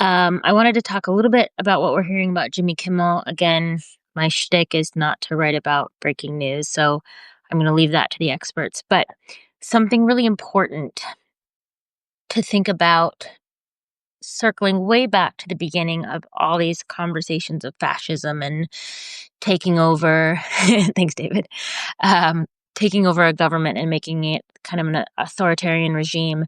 I wanted to talk a little bit about what we're hearing about Jimmy Kimmel. Again, my shtick is not to write about breaking news, so I'm going to leave that to the experts. But something really important to think about, circling way back to the beginning of all these conversations of fascism and taking over, thanks, David, taking over a government and making it kind of an authoritarian regime,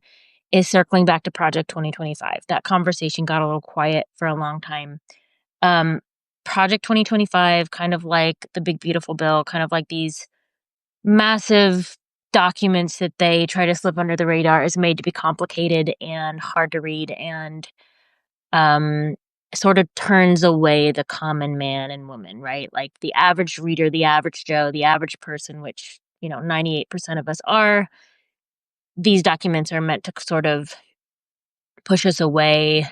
is circling back to Project 2025. That conversation got a little quiet for a long time. Um, Project 2025, kind of like the Big Beautiful Bill, kind of like these massive documents that they try to slip under the radar, is made to be complicated and hard to read, and um, sort of turns away the common man and woman, right? Like the average reader, the average Joe, the average person, which, 98% of us are. These documents are meant to sort of push us away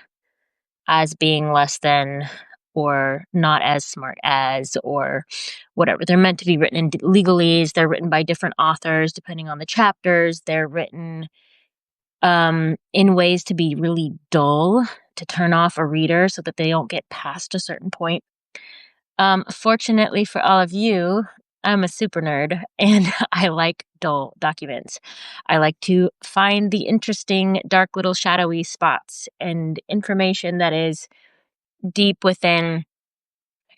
as being less than, or not as smart as, or whatever. They're meant to be written in legalese. They're written by different authors depending on the chapters. They're written in ways to be really dull, to turn off a reader so that they don't get past a certain point. Fortunately for all of you, I'm a super nerd and I like dull documents. I like to find the interesting, dark little shadowy spots and information that is deep within.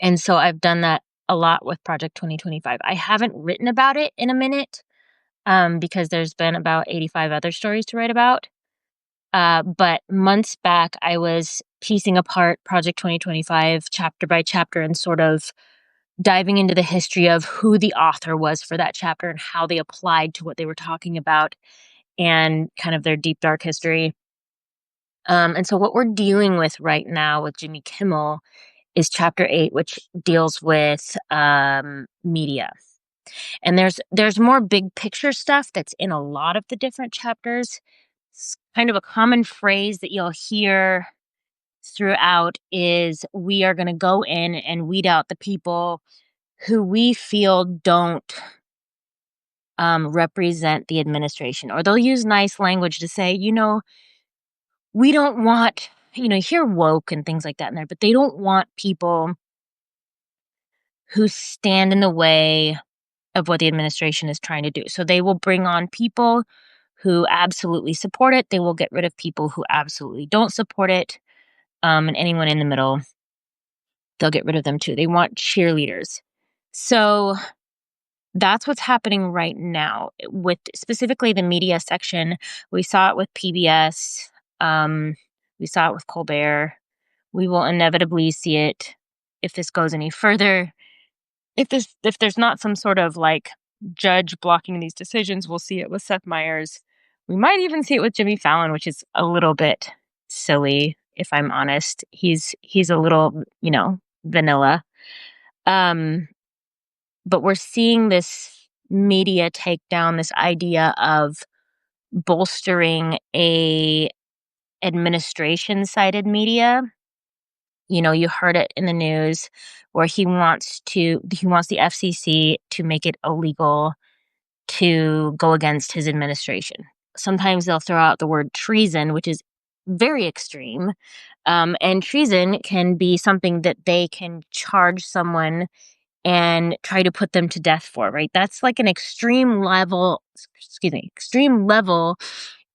And so I've done that a lot with Project 2025. I haven't written about it in a minute because there's been about 85 other stories to write about. But months back, I was piecing apart Project 2025 chapter by chapter and sort of diving into the history of who the author was for that chapter and how they applied to what they were talking about and kind of their deep, dark history. And so what we're dealing with right now with Jimmy Kimmel is chapter 8, which deals with media. And there's more big picture stuff that's in a lot of the different chapters. It's kind of a common phrase that you'll hear throughout is, we are going to go in and weed out the people who we feel don't represent the administration. Or they'll use nice language to say, we don't want, hear woke and things like that in there, but they don't want people who stand in the way of what the administration is trying to do. So they will bring on people who absolutely support it. They will get rid of people who absolutely don't support it. And anyone in the middle, they'll get rid of them too. They want cheerleaders. So that's what's happening right now with specifically the media section. We saw it with PBS. We saw it with Colbert. We will inevitably see it if this goes any further. If there's not some sort of like judge blocking these decisions, we'll see it with Seth Meyers. We might even see it with Jimmy Fallon, which is a little bit silly, if I'm honest. He's a little, vanilla. But we're seeing this media take down this idea of bolstering a administration-sided media. You heard it in the news where he wants the FCC to make it illegal to go against his administration. Sometimes they'll throw out the word treason, which is very extreme. And treason can be something that they can charge someone and try to put them to death for, right? That's like an extreme level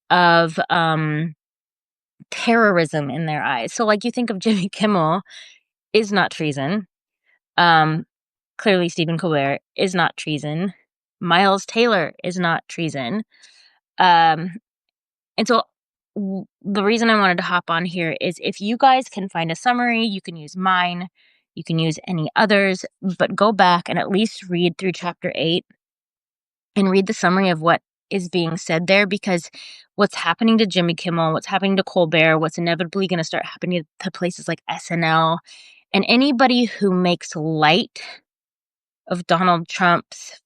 of terrorism in their eyes. So like you think of Jimmy Kimmel is not treason. Clearly Stephen Colbert is not treason. Miles Taylor is not treason. And so the reason I wanted to hop on here is, if you guys can find a summary, you can use mine, you can use any others, but go back and at least read through chapter 8 and read the summary of what is being said there, because what's happening to Jimmy Kimmel, what's happening to Colbert, what's inevitably going to start happening to places like SNL, and anybody who makes light of Donald Trump's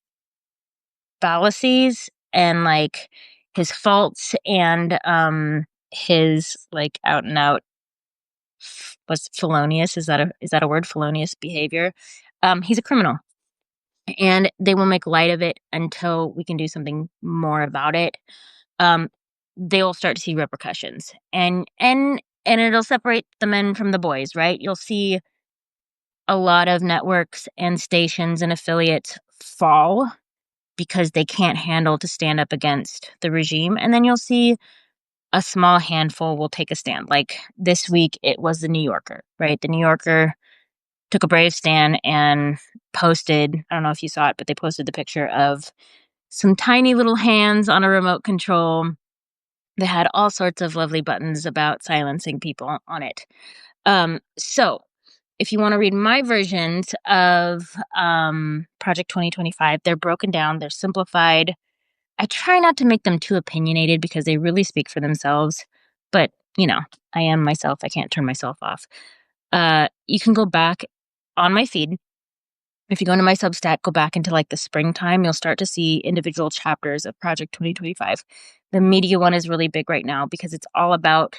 fallacies and like his faults and his like out and out was felonious. Is that a word? Felonious behavior. He's a criminal, and they will make light of it until we can do something more about it. They will start to see repercussions, and and it'll separate the men from the boys, right? You'll see a lot of networks and stations and affiliates fall because they can't handle to stand up against the regime. And then you'll see a small handful will take a stand. Like this week, it was the New Yorker, right? The New Yorker took a brave stand and posted, I don't know if you saw it, but they posted the picture of some tiny little hands on a remote control that had all sorts of lovely buttons about silencing people on it. So if you want to read my versions of Project 2025, they're broken down, they're simplified. I try not to make them too opinionated because they really speak for themselves. But, I am myself. I can't turn myself off. You can go back on my feed. If you go into my Substack, go back into like the springtime, you'll start to see individual chapters of Project 2025. The media one is really big right now because it's all about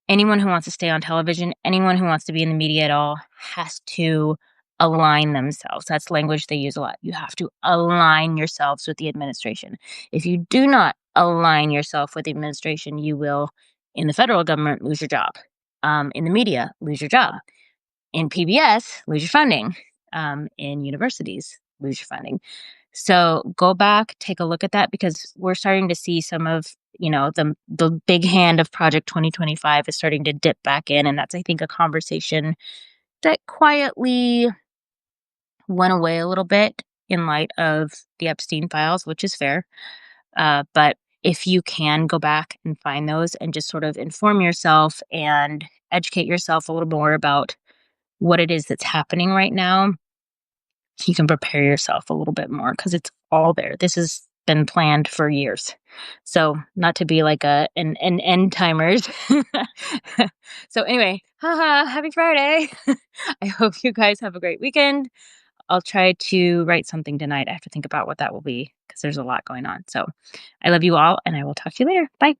anyone who wants to stay on television, anyone who wants to be in the media at all has to align themselves. That's language they use a lot. You have to align yourselves with the administration. If you do not align yourself with the administration, you will, in the federal government, lose your job. In the media, lose your job. In PBS, lose your funding. In universities, lose your funding. So go back, take a look at that because we're starting to see some of, the big hand of Project 2025 is starting to dip back in. And that's, I think, a conversation that quietly went away a little bit in light of the Epstein files, which is fair. But if you can go back and find those and just sort of inform yourself and educate yourself a little more about what it is that's happening right now, you can prepare yourself a little bit more because it's all there. This has been planned for years. So not to be like an end timers. So anyway, happy Friday. I hope you guys have a great weekend. I'll try to write something tonight. I have to think about what that will be because there's a lot going on. So I love you all and I will talk to you later. Bye.